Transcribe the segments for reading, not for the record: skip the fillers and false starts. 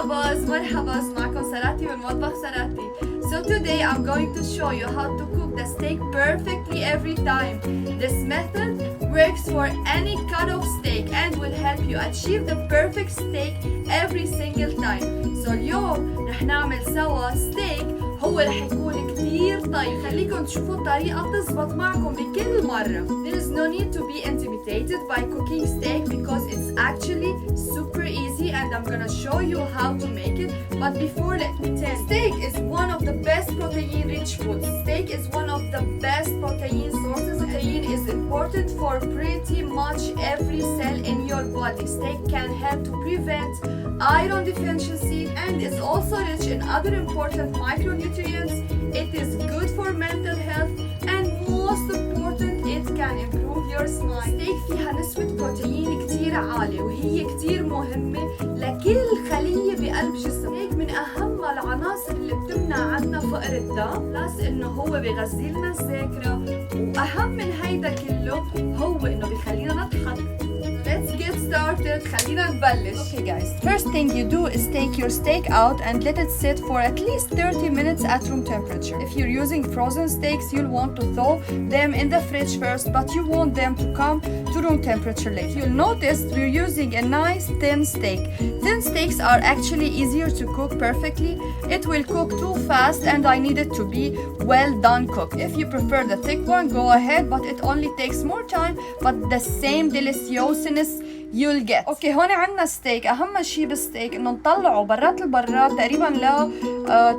مرحبا معكم ساراتي من مطبخ ساراتي. So today I'm going to show you how to cook the steak perfectly every time. This method works for any cut of steak and will help you achieve the perfect steak every single time. So اليوم رح نعمل سوا steak هو رح يكون كتير طيب. خليكم تشوفوا الطريقة تزبط معكم بكل مرة. There is no need to be intimidated by cooking steak because it's actually super easy and I'm gonna show you how to make it. But before, let me tell you, steak is one of the best protein-rich foods. Steak is one of the best protein sources. Protein is important for pretty much every cell in your body. Steak can help to prevent iron deficiency and is also rich in other important micronutrients. It is good for mental health and most important, it can improve your smile. steak فيها نسبة بروتين كتير عالية وهي كتير مهمة لكل خلية بقلب جسم. steak من أهم العناصر اللي بتمنع عنا فقر الدم، بلس إنه هو بيغذي لنا الذاكرة، وأهم من هيدا كله هو إنه بيخلينا نضحك. Let's get started. خلينا نبلش. Okay guys, first thing you do is take your steak out and let it sit for at least 30 minutes at room temperature. If you're using frozen steaks, you'll want to thaw them in the fridge first, but you want them to come to room temperature later. You'll notice we're using a nice thin steak. Thin steaks are actually easier to cook perfectly. It will cook too fast and I need it to be well done cooked. If you prefer the thick one, go ahead, but it only takes more time, but the same deliciousness you'll get. اوكي هون عندنا ستيك. اهم شيء بالستيك انه نطلعه برات البراد تقريبا ل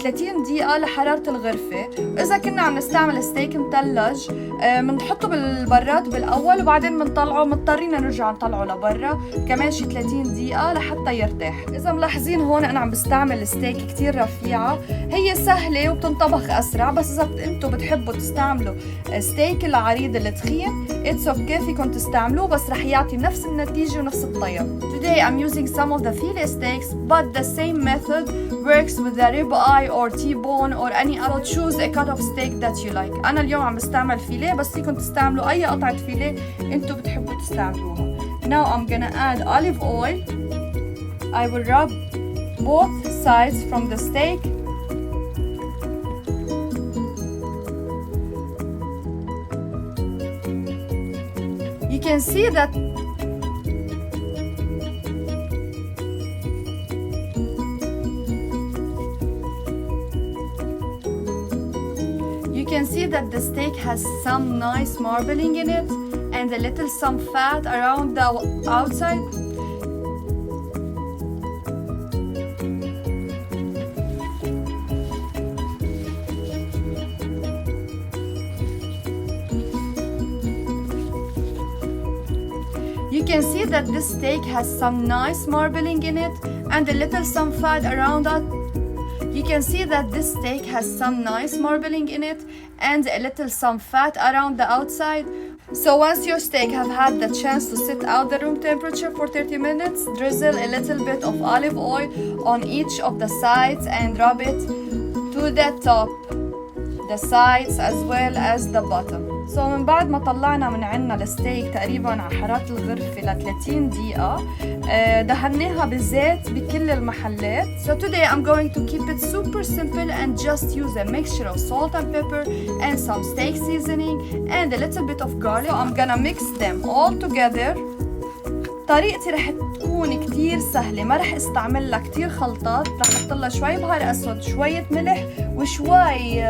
30 دقيقة لحرارة الغرفة. اذا كنا عم نستعمل ستيك مثلج بنحطه بالبراد بالاول وبعدين بنطلعه، مضطرين نرجع نطلعه لبرا كمان شي 30 دقيقة لحتى يرتاح. اذا ملاحظين هون انا عم بستعمل ستيك كتير رفيعة، هي سهلة وبتنطبخ اسرع، بس اذا انتم بتحبوا تستعملوا ستيك العريض التخين اتس اوكي فيكم تستعملوه، بس رح يعطي نفس النتيجة ونفس الطيب. Today I'm using some of the filet steaks, but the same method works with the rib eye or T-bone or any other. So choose a cut of steak that you like. أنا اليوم عم بستعمل فيليه، بس فيكم تستعملوا أي قطعة فيليه أنتوا بتحبوا تستعملوها. Now I'm gonna add olive oil. I will rub both sides from the steak. You can see that the steak has some nice marbling in it and a little some fat around the outside. You can see that this steak has some nice marbling in it and a little some fat around it. You can see that this steak has some nice marbling in it and a little some fat around the outside. So once your steak have had the chance to sit out the room temperature for 30 minutes, drizzle a little bit of olive oil on each of the sides and rub it to the top, the sides as well as the bottom. So من بعد ما طلعنا من عنا الستيك تقريبا على حرارة الغرفة ل 30 دقيقة، دهناها بزيت بكل المحلات. So today I'm going to keep it super simple and just use a mixture of salt and pepper and some steak seasoning and a little bit of garlic. So I'm gonna mix them all together. طريقتي رح تكون كتير سهلة، ما رح استعمل لها كتير خلطات، رح احط لها شوي بهار اسود، شوية ملح وشوي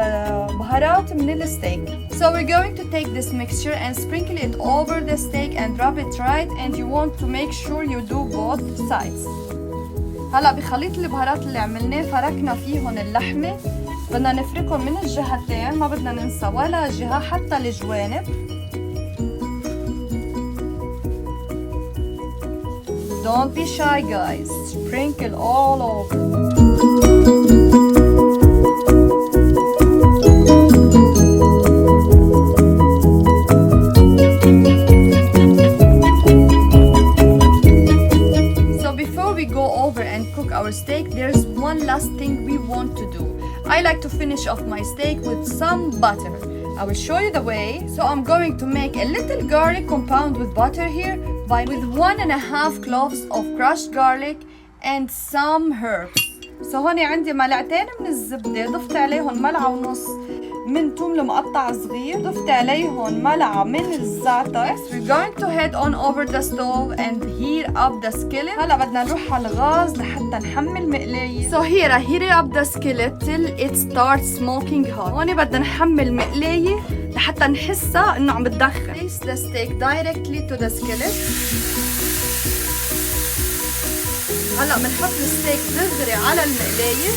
بهارات من الستيك. So we're going to take this mixture and sprinkle it over the steak and rub it right, and you want to make sure you do both sides. هلا بخليط البهارات اللي عملناه فركنا فيهم اللحمة، بدنا نفركهم من الجهتين، ما بدنا ننسى ولا جهة حتى الجوانب. Don't be shy guys, sprinkle all over. So before we go over and cook our steak, there's one last thing we want to do. I like to finish off my steak with some butter. I will show you the way. So I'm going to make a little garlic compound with butter here with 1.5 cloves of crushed garlic and some herbs. هون عندي ملعقتين من الزبدة، ضفت عليهم ملعقة ونص من توم المقطع صغير، ضفت عليهم ملعقة من الزعتر. We're going to head on over the stove and heat up the skillet. هلا بدنا نروح على الغاز لحتى نحمل مقلاية. So here I heat up the skillet till it starts smoking hot. هون بدنا نحمل مقلاية لحتى نحسها انه عم بتدخن. Place the steak directly to the skillet. هلا بنحط الستيك دغري على المقلاية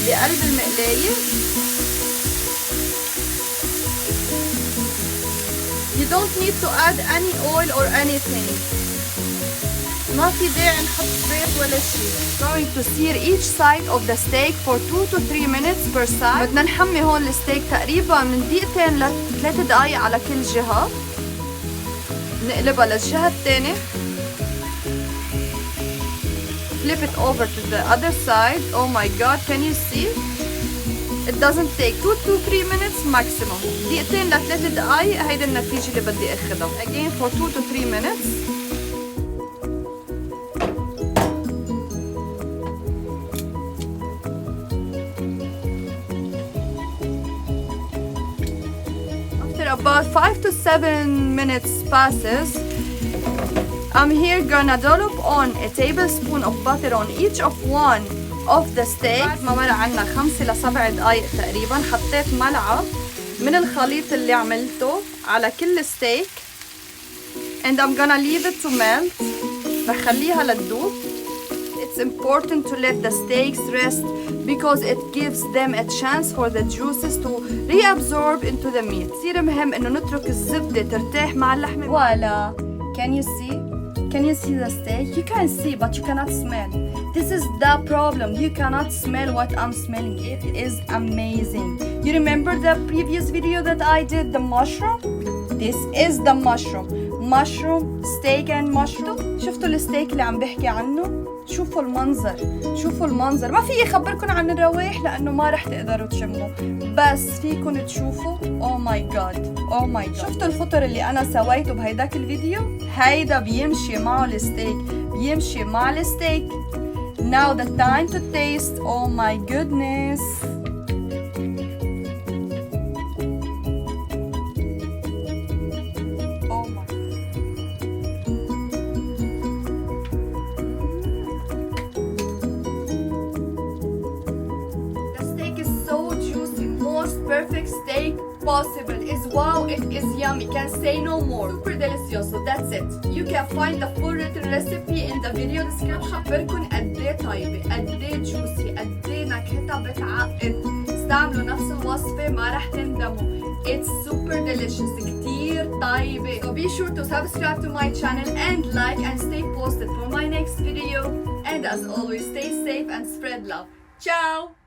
بقلب المقلاية. You don't need to add any oil or anything. ما في داعي نحط زيت ولا شيء. Going to sear each side of the steak for 2 to 3 minutes per side. بدنا نحمي هون الستيك تقريبا من دقيقتين ل3 دقايق على كل جهة. نقلبها للجهة الثانية. Flip it over to the other side. Oh my god, can you see? It doesn't take 2 to 3 minutes maximum. دقيقتين ل3 دقايق هيدي النتيجة اللي بدي اخدها. Again for 2 to 3 minutes. After about 5 to 7 minutes passes, I'm here gonna dollop on a tablespoon of butter on each of one of the steak. ما مرق عنا 5 ل 7 دقايق تقريبا. حطيت ملعقة من الخليط اللي عملته على كل ستيك and I'm gonna leave it to melt. بخليها لتذوب. It's important to let the steaks rest because it gives them a chance for the juices to reabsorb into the meat. كثير مهم انه نترك الزبدة ترتاح مع اللحمة. Voila! Can you see? Can you see the steak? You can see, but you cannot smell. This is the problem. You cannot smell what I'm smelling. It is amazing. You remember the previous video that I did, the mushroom? This is the mushroom. Mushroom, steak and mushroom. شفتوا الستيك اللي عم بحكي عنه؟ شوفوا المنظر. شوفوا المنظر. ما في أخبركم عن الروايح لأنه ما رح تقدروا تشموا. بس فيكم تشوفوا. Oh my god. Oh my god. شفتوا الفطر اللي أنا سويته بهيداك الفيديو؟ هيدا بيمشي معه الستيك. بيمشي مع الستيك. Now the time to taste. Oh my goodness. Oh my. The steak is so juicy. Most perfect steak possible. Is wow, it is yummy. Can say no more. Super delicious. So that's it. You can find the full written recipe in the video description. خبركن قد ايه طيبة، قد ايه جوسي، قد ايه نكهتها بتعقد. استعملوا نفس الوصفة ما رح تندموا. It's super delicious. كتير طيبة. So be sure to subscribe to my channel and like and stay posted for my next video. And as always, stay safe and spread love. Ciao!